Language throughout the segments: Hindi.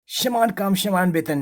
समान काम समान वेतन,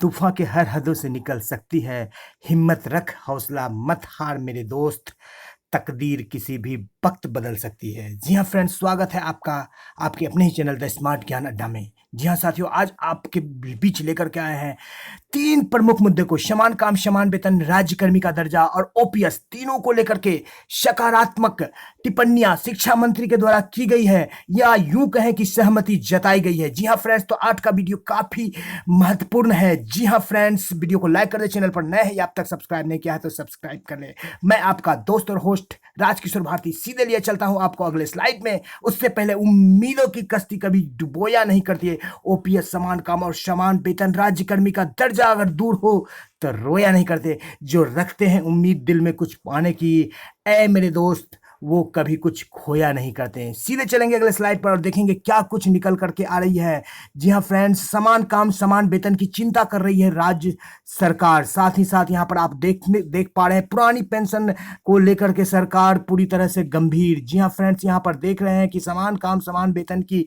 तूफान के हर हदों से निकल सकती है। हिम्मत रख, हौसला मत हार मेरे दोस्त। तकदीर किसी भी वक्त बदल सकती है। जी हाँ फ्रेंड्स, स्वागत है आपका आपके अपने ही चैनल द स्मार्ट ज्ञान अड्डा में। जी हाँ साथियों, आज आपके बीच लेकर के आए हैं तीन प्रमुख मुद्दे को: समान काम समान वेतन, राज्यकर्मी का दर्जा और ओपीएस। तीनों को लेकर के सकारात्मक टिप्पणियां शिक्षा मंत्री के द्वारा की गई है, या यूं कहें कि सहमति जताई गई है। जी हाँ फ्रेंड्स, तो आज का वीडियो काफी महत्वपूर्ण है। जी हाँ फ्रेंड्स, वीडियो को लाइक कर दे, चैनल पर नए हैं या अब तक सब्सक्राइब नहीं किया है तो सब्सक्राइब कर ले। मैं आपका दोस्त और होस्ट राजकिशोर भारती सीधे लिए चलता हूं आपको अगले स्लाइड में। उससे पहले, उम्मीदों की कश्ती कभी डुबोया नहीं करती है। ओपीएस, समान काम और समान वेतन, राज्यकर्मी का दर्जा अगर दूर हो तो रोया नहीं करते। जो रखते हैं उम्मीद दिल में कुछ पाने की, ऐ मेरे दोस्त, वो कभी कुछ खोया नहीं करते हैं। सीधे चलेंगे अगले स्लाइड पर और देखेंगे क्या कुछ निकल करके आ रही है। जी हाँ फ्रेंड्स, समान काम समान वेतन की चिंता कर रही है राज्य सरकार। साथ ही साथ यहाँ पर आप देख पा रहे हैं पुरानी पेंशन को लेकर के सरकार पूरी तरह से गंभीर। जी हाँ फ्रेंड्स, यहाँ पर देख रहे हैं कि समान काम समान वेतन की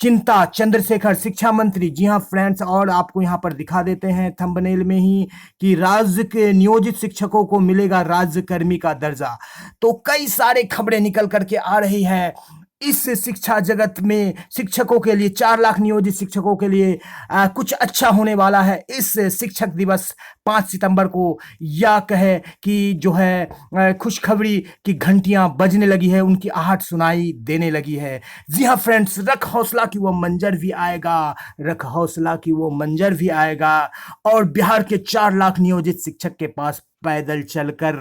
चिंता, चंद्रशेखर शिक्षा मंत्री। जी हाँ फ्रेंड्स, और आपको यहाँ पर दिखा देते हैं थंबनेल में ही कि राज्य के नियोजित शिक्षकों को मिलेगा राज्यकर्मी का दर्जा। तो कई सारे खबरें निकल करके आ रही है। इस शिक्षा जगत में शिक्षकों के लिए, 4 लाख नियोजित शिक्षकों के लिए कुछ अच्छा होने वाला है इस शिक्षक दिवस 5 सितंबर को। या कहे कि जो है खुशखबरी की घंटियां बजने लगी है, उनकी आहट सुनाई देने लगी है। जी हाँ फ्रेंड्स, रख हौसला कि वो मंजर भी आएगा, रख हौसला कि वो मंजर भी आएगा। और बिहार के 4 लाख नियोजित शिक्षक के पास पैदल चलकर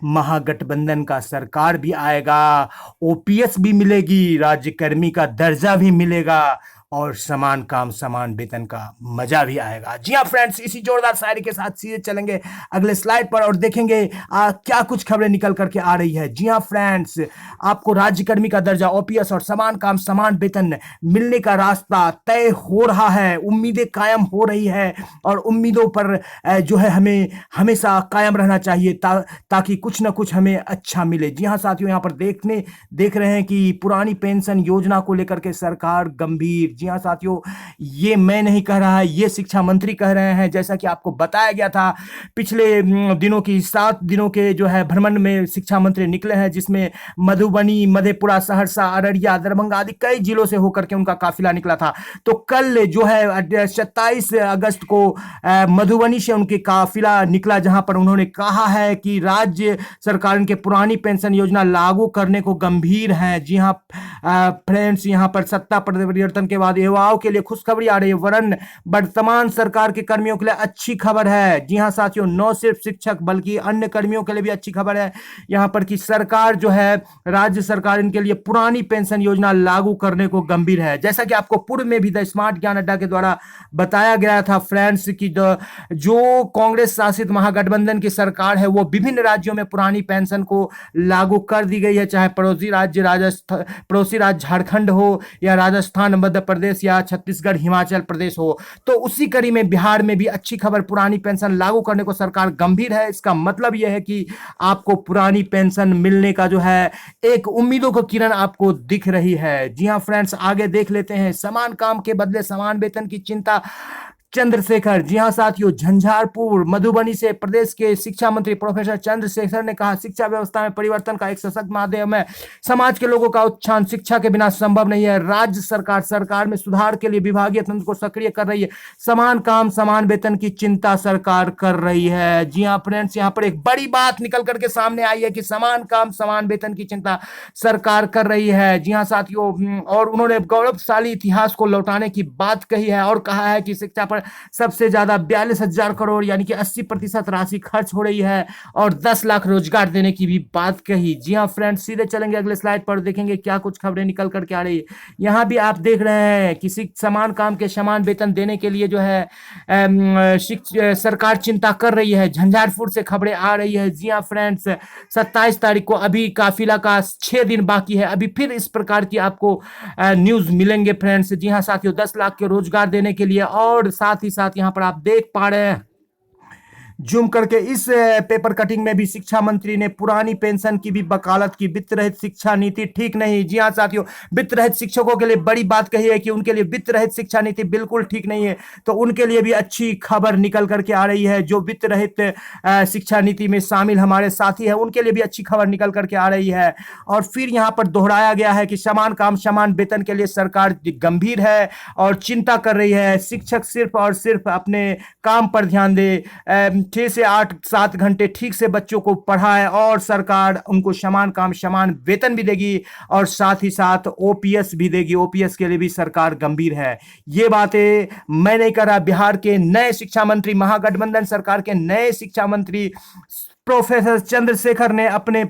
महागठबंधन का सरकार भी आएगा। ओपीएस भी मिलेगी, राज्यकर्मी का दर्जा भी मिलेगा और समान काम समान वेतन का मजा भी आएगा। जी हाँ फ्रेंड्स, इसी जोरदार शायरी के साथ सीधे चलेंगे अगले स्लाइड पर और देखेंगे क्या कुछ खबरें निकल करके आ रही है। जी हाँ फ्रेंड्स, आपको राज्यकर्मी का दर्जा, ओपीएस और समान काम समान वेतन मिलने का रास्ता तय हो रहा है। उम्मीदें कायम हो रही है और उम्मीदों पर जो है हमें हमेशा कायम रहना चाहिए ताकि कुछ ना कुछ हमें अच्छा मिले। जी हाँ साथियों, यहाँ पर देख रहे हैं कि पुरानी पेंशन योजना को लेकर के सरकार गंभीर। जी हाँ साथियों, ये मैं नहीं कह रहा है, ये शिक्षा मंत्री कह रहे हैं। जैसा कि आपको बताया गया था, पिछले दिनों की 7 दिनों के जो है भ्रमण में शिक्षा मंत्री निकले हैं, जिसमें मधुबनी, मधेपुरा, सहरसा, अररिया, दरभंगा आदि कई जिलों से होकर के उनका काफिला निकला था। तो कल जो है 27 अगस्त को मधुबनी से उनके काफिला निकला, जहां पर उन्होंने कहा है कि राज्य सरकार इनके पुरानी पेंशन योजना लागू करने को गंभीर है। जी हाँ फ्रेंड्स, यहाँ पर सत्ता परिवर्तन के बाद युवाओं के लिए खुशखबरी आ रही है, वरन वर्तमान सरकार के कर्मियों के लिए अच्छी खबर है। जी हाँ साथियों, न सिर्फ शिक्षक बल्कि अन्य कर्मियों के लिए भी अच्छी खबर है यहाँ पर कि सरकार जो है, राज्य सरकार इनके लिए पुरानी पेंशन योजना लागू करने को गंभीर है। जैसा कि आपको पूर्व में भी द स्मार्ट ज्ञान अड्डा के द्वारा बताया गया था फ्रेंड्स कि जो कांग्रेस शासित महागठबंधन की सरकार है, वो विभिन्न राज्यों में पुरानी पेंशन को लागू कर दी गई है, चाहे पड़ोसी राज्य झारखंड हो या राजस्थान, मध्य प्रदेश या छत्तीसगढ़, हिमाचल प्रदेश हो। तो उसी कड़ी में बिहार में भी अच्छी खबर, पुरानी पेंशन लागू करने को सरकार गंभीर है। इसका मतलब यह है कि आपको पुरानी पेंशन मिलने का जो है एक उम्मीदों को किरण आपको दिख रही है। जी हाँ फ्रेंड्स, आगे देख लेते हैं। समान काम के बदले समान वेतन की चिंता, चंद्रशेखर। जी हाँ साथियों, झंझारपुर मधुबनी से प्रदेश के शिक्षा मंत्री प्रोफेसर चंद्रशेखर ने कहा, शिक्षा व्यवस्था में परिवर्तन का एक सशक्त माध्यम है। समाज के लोगों का उत्थान शिक्षा के बिना संभव नहीं है। राज्य सरकार में सुधार के लिए विभागीय तंत्र को सक्रिय कर रही है। समान काम समान वेतन की चिंता सरकार कर रही है। जी हाँ फ्रेंड्स, यहाँ पर एक बड़ी बात निकल करके सामने आई है कि समान काम समान वेतन की चिंता सरकार कर रही है। जी हाँ साथियों, और उन्होंने गौरवशाली इतिहास को लौटाने की बात कही है और कहा है कि शिक्षा पर सबसे ज्यादा 42,000 करोड़ यानी कि 80% राशि खर्च हो रही है और 10 लाख रोजगार देने की भी बात कही। जी हाँ फ्रेंड्स, सीधे चलेंगे अगले स्लाइड पर, देखेंगे क्या कुछ खबरें निकल करके आ रही है। यहाँ भी आप देख रहे हैं कि समान काम के समान वेतन देने के लिए जो है सरकार चिंता कर रही है। झंझारपुर से खबरें आ रही है। जी हाँ फ्रेंड्स, 27 तारीख को, अभी काफिला का 6 दिन बाकी है, अभी फिर इस प्रकार की आपको न्यूज मिलेंगे फ्रेंड्स। जी हाँ साथियों, 10 लाख के रोजगार देने के लिए, और साथ ही साथ यहाँ पर आप देख पा रहे हैं जूम करके इस पेपर कटिंग में भी शिक्षा मंत्री ने पुरानी पेंशन की भी वकालत की। वित्त रहित शिक्षा नीति ठीक नहीं। जी हाँ साथियों, वित्त रहित शिक्षकों के लिए बड़ी बात कही है कि उनके लिए वित्त रहित शिक्षा नीति बिल्कुल ठीक नहीं है। तो उनके लिए भी अच्छी खबर निकल करके आ रही है। जो वित्त रहित शिक्षा नीति में शामिल हमारे साथी है उनके लिए भी अच्छी खबर निकल करके आ रही है। और फिर यहाँ पर दोहराया गया है कि समान काम समान वेतन के लिए सरकार गंभीर है और चिंता कर रही है। शिक्षक सिर्फ और सिर्फ अपने काम पर ध्यान दे, 6 से 8 7 घंटे ठीक से बच्चों को पढ़ाए और सरकार उनको समान काम समान वेतन भी देगी और साथ ही साथ ओपीएस भी देगी। ओपीएस के लिए भी सरकार गंभीर है। ये बातें मैं नहीं कर रहा, बिहार के नए शिक्षा मंत्री, महागठबंधन सरकार के नए शिक्षा मंत्री प्रोफेसर चंद्रशेखर ने अपने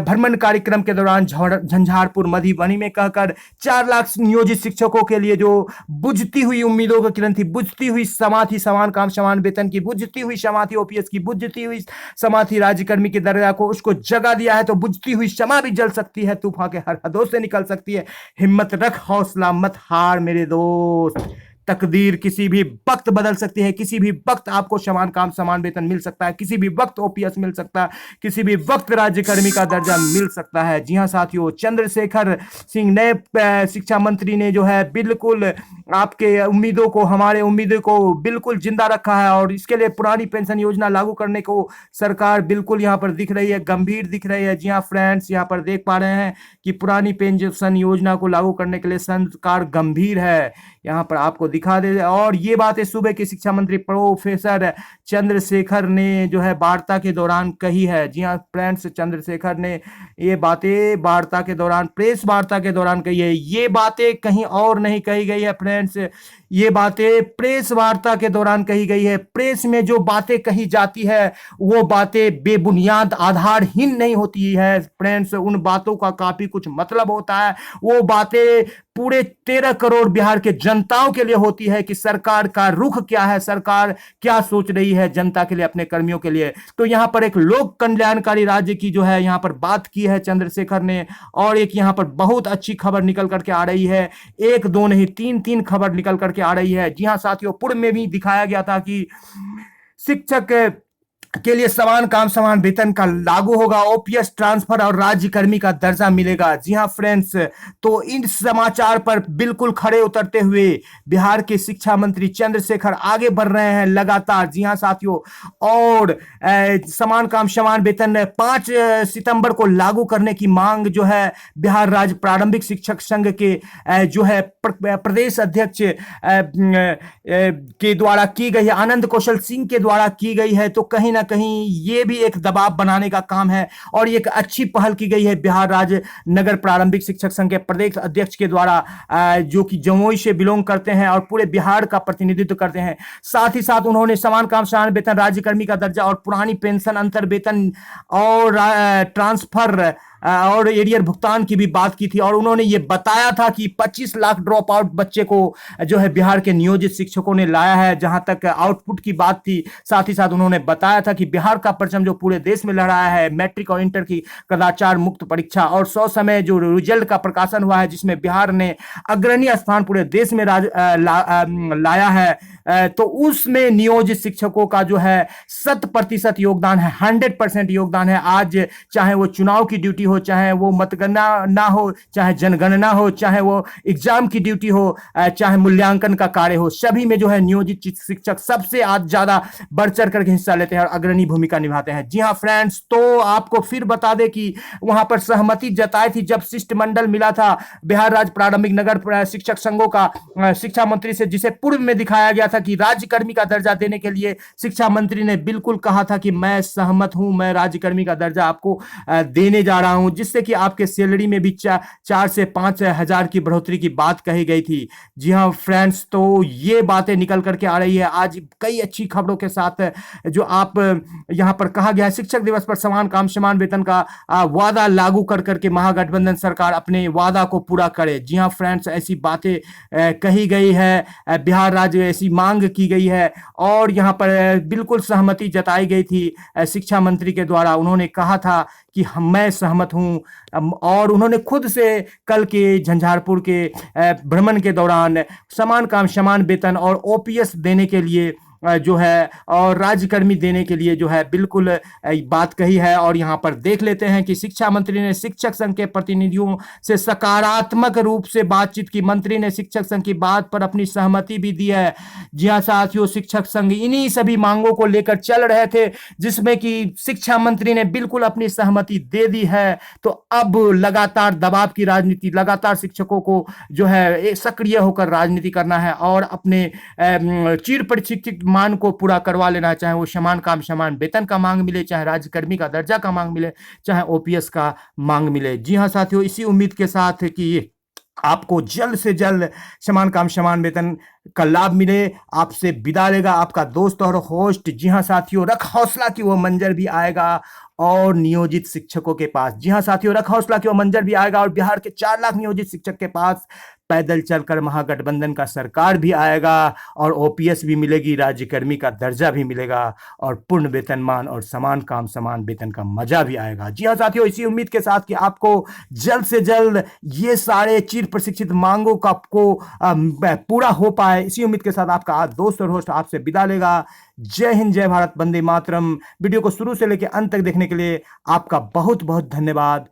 भ्रमण कार्यक्रम के दौरान झंझारपुर मधुबनी में कहकर 4 लाख नियोजित शिक्षकों के लिए जो बुझती हुई उम्मीदों की किरण थी, बुझती हुई समा थी समान काम समान वेतन की, बुझती हुई समा थी ओपीएस की, बुझती हुई समा थी राज्यकर्मी के दर्जा को, उसको जगा दिया है। तो बुझती हुई क्षमा भी जल सकती है, तूफान के हर हदों से निकल सकती है। हिम्मत रख, हौसला मत हार मेरे दोस्त। तकदीर किसी भी वक्त बदल सकती है। किसी भी वक्त आपको समान काम समान वेतन मिल सकता है। किसी भी वक्त ओपीएस मिल सकता है। किसी भी वक्त राज्यकर्मी का दर्जा मिल सकता है। जी हां साथियों, चंद्रशेखर सिंह नए शिक्षा मंत्री ने जो है बिल्कुल आपके उम्मीदों को, हमारे उम्मीदों को बिल्कुल जिंदा रखा है और इसके लिए पुरानी पेंशन योजना लागू करने को सरकार बिल्कुल यहाँ पर दिख रही है, गंभीर दिख रही है। जी हाँ फ्रेंड्स, यहाँ पर देख पा रहे हैं कि पुरानी पेंशन योजना को लागू करने के लिए सरकार गंभीर है। यहाँ पर आपको दिखा दे। और ये बातें सूबे के शिक्षा मंत्री प्रोफेसर चंद्रशेखर ने जो है वार्ता के दौरान कही है। जी हाँ फ्रेंड्स, चंद्रशेखर ने ये बातें वार्ता के दौरान, प्रेस वार्ता के दौरान कही है। ये बातें कहीं और नहीं कही गई है फ्रेंड्स, ये बातें प्रेस वार्ता के दौरान कही गई है। प्रेस में जो बातें कही जाती है वो बातें बेबुनियाद, आधारहीन नहीं होती है फ्रेंड्स। उन बातों का काफी कुछ मतलब होता है। वो बातें पूरे 13 करोड़ बिहार के जनताओं के लिए होती है कि सरकार का रुख क्या है, सरकार क्या सोच रही है जनता के लिए, अपने कर्मियों के लिए। तो यहां पर एक लोक कल्याणकारी राज्य की जो है यहां पर बात की है चंद्रशेखर ने। और एक यहां पर बहुत अच्छी खबर निकल करके आ रही है, एक दो नहीं, तीन खबर निकल करके आ रही है। जी हां साथियों, पूर्व में भी दिखाया गया था कि शिक्षक के लिए समान काम समान वेतन का लागू होगा, ओपीएस ट्रांसफर और राज्यकर्मी का दर्जा मिलेगा। जी हां फ्रेंड्स, तो इन समाचार पर बिल्कुल खड़े उतरते हुए बिहार के शिक्षा मंत्री चंद्रशेखर आगे बढ़ रहे हैं लगातार। जी हां साथियों, और समान काम समान वेतन 5 सितंबर को लागू करने की मांग जो है बिहार राज्य प्रारंभिक शिक्षक संघ के जो है प्रदेश अध्यक्ष के द्वारा की गई है, आनंद कौशल सिंह के द्वारा की गई है। तो कहीं ना कहीं ये भी एक दबाव बनाने का काम है और एक अच्छी पहल की गई है बिहार राज्य नगर प्रारंभिक शिक्षक संघ के प्रदेश अध्यक्ष के द्वारा, जो कि जमुई से बिलोंग करते हैं और पूरे बिहार का प्रतिनिधित्व करते हैं। साथ ही साथ उन्होंने समान काम समान वेतन, राज्यकर्मी का दर्जा और पुरानी पेंशन अंतर वेतन और ट्रांसफर और एरियर भुगतान की भी बात की थी। और उन्होंने ये बताया था कि 25 लाख ड्रॉप आउट बच्चे को जो है बिहार के नियोजित शिक्षकों ने लाया है, जहां तक आउटपुट की बात थी। साथ ही साथ उन्होंने बताया था कि बिहार का परचम जो पूरे देश में लहराया है, मैट्रिक और इंटर की कदाचार मुक्त परीक्षा और 100 समय जो रिजल्ट का प्रकाशन हुआ है, जिसमें बिहार ने अग्रणी स्थान पूरे देश में लाया है, तो उसमें नियोजित शिक्षकों का जो है 100% योगदान है, 100% योगदान है। आज चाहे वो चुनाव की ड्यूटी हो, चाहे वो मतगणना ना हो, चाहे जनगणना हो, चाहे वो एग्जाम की ड्यूटी हो, चाहे मूल्यांकन का कार्य हो, सभी में जो है नियोजित शिक्षक सबसे आज ज्यादा बढ़ चढ़ करके हिस्सा लेते हैं और अग्रणी भूमिका निभाते हैं। जी हाँ फ्रेंड्स, तो आपको फिर बता दें कि वहां पर सहमति जताई थी जब शिष्टमंडल मिला था बिहार राज्य प्रारंभिक नगर शिक्षक संघों का शिक्षा मंत्री से, जिसे पूर्व में दिखाया गया था कि राज्यकर्मी का दर्जा देने के लिए शिक्षा मंत्री ने बिल्कुल कहा था कि मैं सहमत हूं, मैं राज्यकर्मी का दर्जा आपको देने जा रहा हूं, जिससे कि आपके सैलरी में भी 4 से 5 हजार की बढ़ोतरी की बात कही गई थी। जी हां फ्रेंड्स, तो ये बातें निकल करके आ रही है आज कई अच्छी खबरों के साथ, जो आप यहां पर कहा गया है शिक्षक दिवस पर समान काम समान वेतन का वादा लागू कर करके महागठबंधन सरकार अपने वादा को पूरा करे। जी हां फ्रेंड्स, ऐसी बातें कही गई है, बिहार राज्य ऐसी मांग की गई है और यहां पर बिल्कुल सहमति जताई गई थी शिक्षा मंत्री के द्वारा। उन्होंने कहा था कि मैं सहमत हूं और उन्होंने खुद से कल के झंझारपुर के भ्रमण के दौरान समान काम समान वेतन और ओपीएस देने के लिए जो है और राज्यकर्मी देने के लिए जो है बिल्कुल बात कही है। और यहाँ पर देख लेते हैं कि शिक्षा मंत्री ने शिक्षक संघ के प्रतिनिधियों से सकारात्मक रूप से बातचीत की। मंत्री ने शिक्षक संघ की बात पर अपनी सहमति भी दी है। जी हाँ साथियों, शिक्षक संघ इन्हीं सभी मांगों को लेकर चल रहे थे, जिसमें कि शिक्षा मंत्री ने बिल्कुल अपनी सहमति दे दी है। तो अब लगातार दबाव की राजनीति, लगातार शिक्षकों को जो है सक्रिय होकर राजनीति करना है और अपने चिर प्रशिक्षित मान को पूरा करवा लेना। चाहे वो समान काम समान वेतन का मांग मिले, चाहे राज्यकर्मी का दर्जा का मांग मिले, चाहे ओपीएस का मांग मिले। जी हाँ साथियों, इसी उम्मीद के साथ कि आपको जल्द से जल्द समान काम समान वेतन का लाभ मिले, आपसे विदा लेगा आपका दोस्त और होस्ट। जी हाँ साथियों, रख हौसला की वो मंजर भी आएगा और नियोजित शिक्षकों के पास। जी हाँ साथियों, रख हौसला की वो मंजर भी आएगा और बिहार के 4 लाख नियोजित शिक्षक के पास पैदल चलकर महागठबंधन का सरकार भी आएगा और ओपीएस भी मिलेगी, राज्यकर्मी का दर्जा भी मिलेगा और पूर्ण वेतनमान और समान काम समान वेतन का मजा भी आएगा। जी हाँ साथियों, इसी उम्मीद के साथ कि आपको जल्द से जल्द ये सारे चिर प्रशिक्षित मांगों का आपको पूरा हो पाए, इसी उम्मीद के साथ आपका दोस्त और होस्ट आपसे विदा लेगा। जय हिंद, जय भारत, वंदे मातरम। वीडियो को शुरू से लेकर अंत तक देखने के लिए आपका बहुत बहुत धन्यवाद।